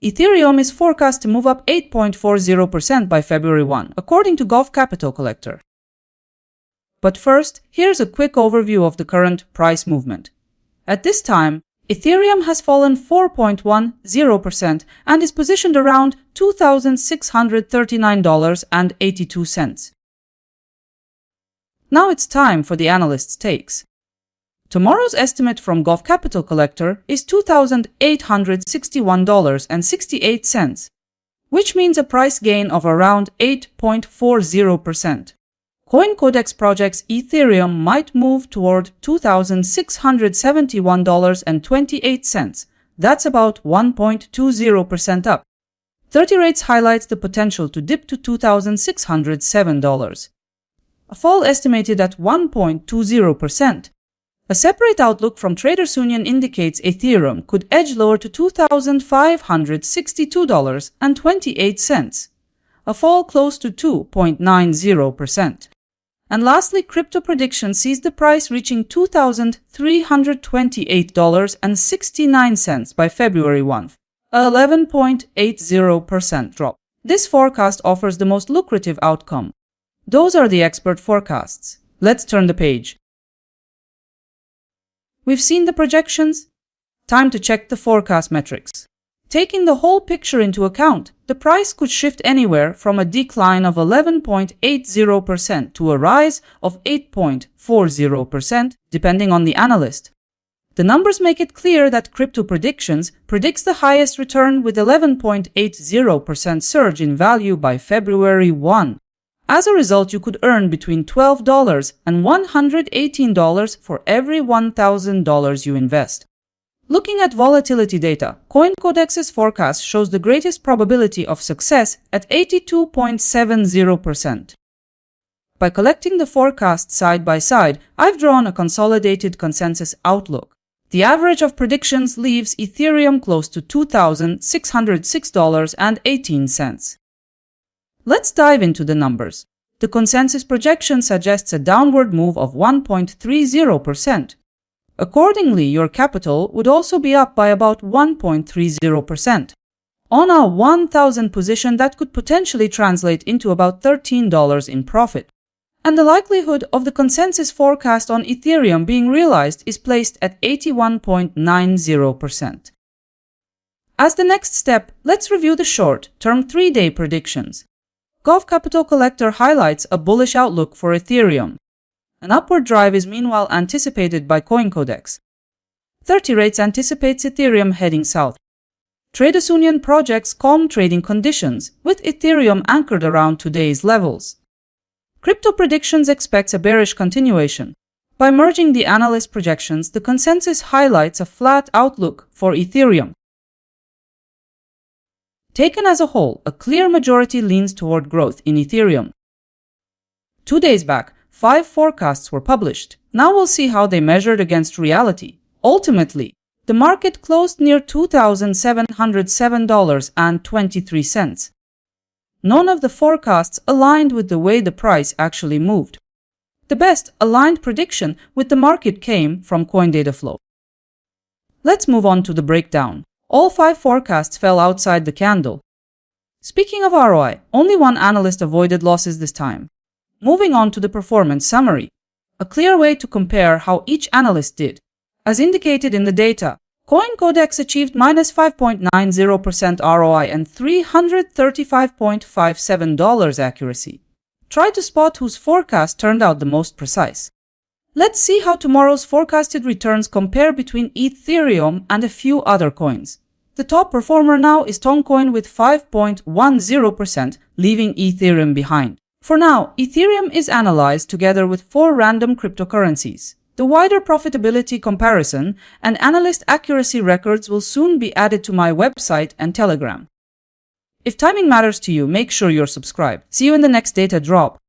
Ethereum is forecast to move up 8.40% by February 1, according to Gov Capital Collector. But first, here's a quick overview of the current price movement. At this time, Ethereum has fallen 4.10% and is positioned around $2,639.82. Now it's time for the analysts' takes. Tomorrow's estimate from Gov Capital Collector is $2,861.68, which means a price gain of around 8.40%. CoinCodex projects Ethereum might move toward $2,671.28. That's about 1.20% up. 30 Rates highlights the potential to dip to $2,607. A fall estimated at 1.20%. A separate outlook from Traders Union indicates Ethereum could edge lower to $2,562.28, a fall close to 2.90%. And lastly, Crypto Prediction sees the price reaching $2,328.69 by February 1, a 11.80% drop. This forecast offers the most lucrative outcome. Those are the expert forecasts. Let's turn the page. We've seen the projections. Time to check the forecast metrics. Taking the whole picture into account, the price could shift anywhere from a decline of 11.80% to a rise of 8.40%, depending on the analyst. The numbers make it clear that Crypto Predictions predicts the highest return with 11.80% surge in value by February 1. As a result, you could earn between $12 and $118 for every $1,000 you invest. Looking at volatility data, CoinCodex's forecast shows the greatest probability of success at 82.70%. By collecting the forecasts side by side, I've drawn a consolidated consensus outlook. The average of predictions leaves Ethereum close to $2,606.18. Let's dive into the numbers. The consensus projection suggests a downward move of 1.30%. Accordingly, your capital would also be up by about 1.30%. On a 1,000 position, that could potentially translate into about $13 in profit. And the likelihood of the consensus forecast on Ethereum being realized is placed at 81.90%. As the next step, let's review the short-term 3-day predictions. Gov Capital Collector highlights a bullish outlook for Ethereum. An upward drive is meanwhile anticipated by CoinCodex. 30 Rates anticipates Ethereum heading south. Traders Union projects calm trading conditions, with Ethereum anchored around today's levels. Crypto Predictions expects a bearish continuation. By merging the analyst projections, the consensus highlights a flat outlook for Ethereum. Taken as a whole, a clear majority leans toward growth in Ethereum. 2 days back, 5 forecasts were published. Now we'll see how they measured against reality. Ultimately, the market closed near $2,707.23. None of the forecasts aligned with the way the price actually moved. The best aligned prediction with the market came from CoinDataFlow. Let's move on to the breakdown. All 5 forecasts fell outside the candle. Speaking of ROI, only one analyst avoided losses this time. Moving on to the performance summary. A clear way to compare how each analyst did. As indicated in the data, CoinCodex achieved -5.90% ROI and $335.57 accuracy. Try to spot whose forecast turned out the most precise. Let's see how tomorrow's forecasted returns compare between Ethereum and a few other coins. The top performer now is Toncoin with 5.10%, leaving Ethereum behind. For now, Ethereum is analyzed together with 4 random cryptocurrencies. The wider profitability comparison and analyst accuracy records will soon be added to my website and Telegram. If timing matters to you, make sure you're subscribed. See you in the next data drop.